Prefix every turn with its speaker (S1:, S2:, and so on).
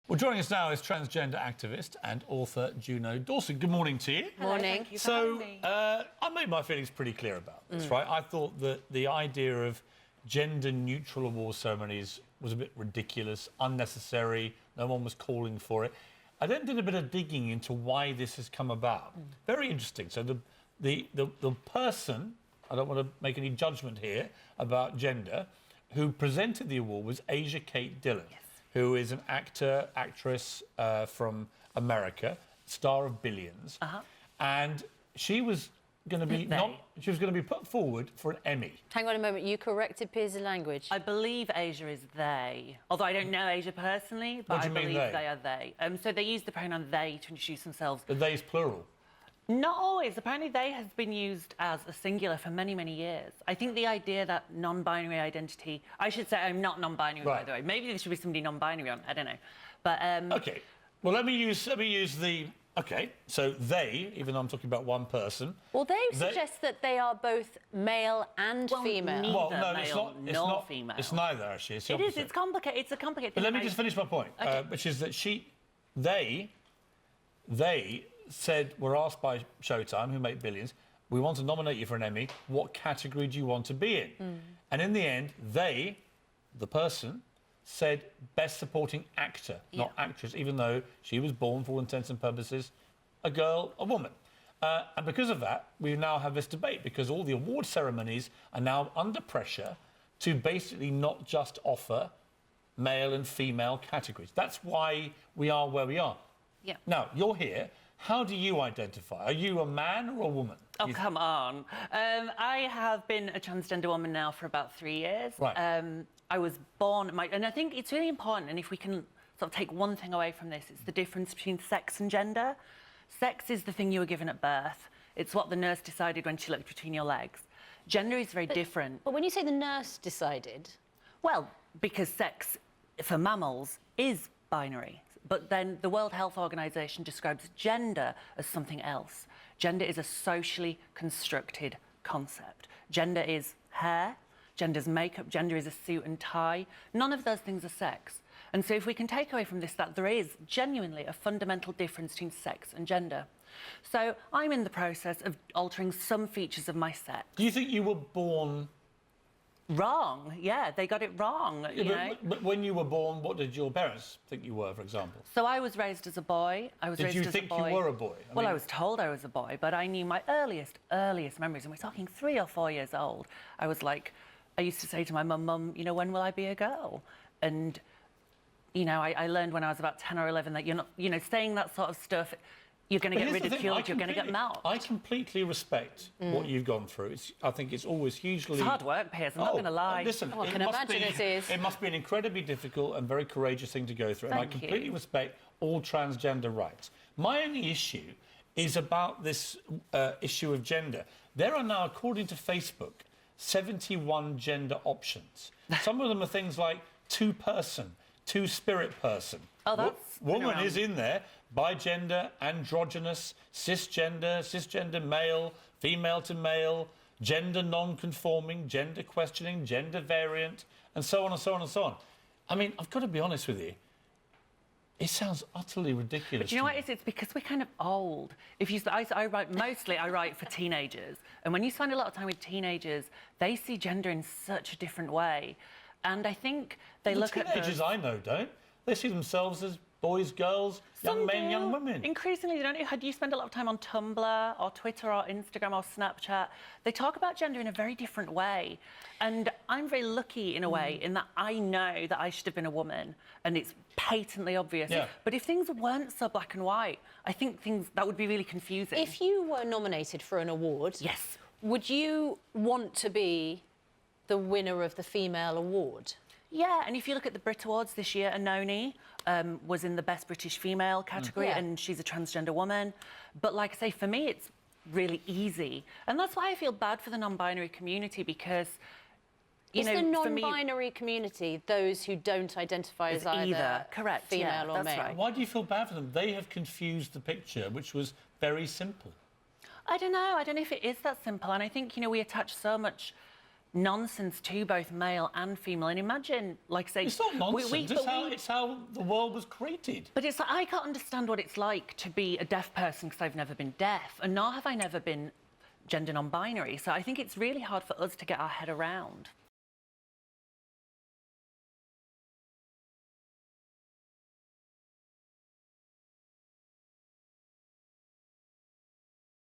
S1: Well, joining us now is transgender activist and author Juno Dawson. Good morning to you.
S2: Morning.
S3: Thank you for having me.
S1: I made my feelings pretty clear about this, right? I thought that the idea of gender-neutral award ceremonies was a bit ridiculous, unnecessary. No one was calling for it. I then did a bit of digging into why this has come about. Very interesting. So the person, I don't want to make any judgment here about gender, who presented the award was Asia Kate Dillon.
S3: Yes.
S1: Who is an actress from America, star of Billions, and she was going to be put forward for an Emmy.
S2: Hang on a moment, you corrected Piers' language.
S3: I believe Asia is they, although I don't know Asia personally, but I believe they are they. So they use the pronoun they to introduce themselves.
S1: The they is plural.
S3: Not always. Apparently they has been used as a singular for many, many years. I think the idea that non-binary identity... I should say I'm not non-binary, by the way. Maybe there should be somebody non-binary on, I don't know. But,
S1: OK, well, let me use the... OK, so they, even though I'm talking about one person...
S2: Well, they suggest that they are both male and female.
S1: Well, no,
S3: male,
S1: it's not
S3: female.
S1: It's neither, actually. It's the
S3: It is,
S1: opposite.
S3: it's complicated. It's a complicated thing.
S1: But let me just finish my point, which is that they were asked by Showtime, who make Billions, we want to nominate you for an Emmy. What category do you want to be in? And in the end, the person, said Best Supporting Actor, not actress, even though she was born, for all intents and purposes, a girl, a woman. And because of that, we now have this debate, because all the award ceremonies are now under pressure to basically not just offer male and female categories. That's why we are where we are.
S3: Yeah.
S1: Now, you're here. How do you identify? Are you a man or a woman?
S3: Oh, come on. I have been a transgender woman now for about 3 years.
S1: Right.
S3: I was born... and I think it's really important, and if we can sort of take one thing away from this, it's the difference between sex and gender. Sex is the thing you were given at birth. It's what the nurse decided when she looked between your legs. Gender is very different.
S2: But when you say the nurse decided...
S3: Well, because sex, for mammals, is binary. But then the World Health Organization describes gender as something else. Gender is a socially constructed concept. Gender is hair, gender's makeup, gender is a suit and tie. None of those things are sex. And so if we can take away from this that there is genuinely a fundamental difference between sex and gender. So I'm in the process of altering some features of my sex.
S1: Do you think you were born...
S3: Wrong, yeah, they got it wrong, you know.
S1: But when you were born, what did your parents think you were, for example?
S3: So I was raised as a boy.
S1: Did you think you were a boy?
S3: I was told I was a boy, but I knew my earliest memories, and we're talking 3 or 4 years old. I was like, I used to say to my mum, you know, when will I be a girl? And, you know, I learned when I was about 10 or 11 that you're not, you know, saying that sort of stuff, you're going to get ridiculed, you're going to get mocked.
S1: I completely respect what you've gone through. I think it's always hugely...
S3: It's hard work, Piers, I'm not going to lie.
S1: Listen,
S2: I can imagine it is.
S1: It must be an incredibly difficult and very courageous thing to go through. And I completely respect all transgender rights. My only issue is about this issue of gender. There are now, according to Facebook, 71 gender options. Some of them are things like two-person, two-spirit person.
S3: Oh, that's...
S1: Woman is in there. Bigender, androgynous, cisgender male, female to male, gender non-conforming, gender questioning, gender variant, and so on and so on and so on. I mean, I've got to be honest with you. It sounds utterly ridiculous.
S3: But you know what it is? It's because we're kind of old. If you, I write for teenagers, and when you spend a lot of time with teenagers, they see gender in such a different way, and I think they look at
S1: teenagers I know don't. They see themselves as boys, girls, young men, young women.
S3: Increasingly, don't you? Do you spend a lot of time on Tumblr or Twitter or Instagram or Snapchat? They talk about gender in a very different way. And I'm very lucky in a way in that I know that I should have been a woman and it's patently obvious.
S1: Yeah.
S3: But if things weren't so black and white, I think that would be really confusing.
S2: If you were nominated for an award...
S3: Yes.
S2: Would you want to be the winner of the female award?
S3: Yeah, and if you look at the Brit Awards this year, Anoni was in the Best British Female category, and she's a transgender woman. But like I say, for me, it's really easy. And that's why I feel bad for the non-binary community, because, you know,
S2: the non-binary community those who don't identify as either
S3: correct,
S2: female or male?
S3: Right.
S1: Why do you feel bad for them? They have confused the picture, which was very simple.
S3: I don't know if it is that simple. And I think, you know, we attach so much nonsense to both male and female. And imagine, like, say...
S1: It's not nonsense, it's how the world was created.
S3: But it's like, I can't understand what it's like to be a deaf person because I've never been deaf, and nor have I never been gender non-binary. So I think it's really hard for us to get our head around.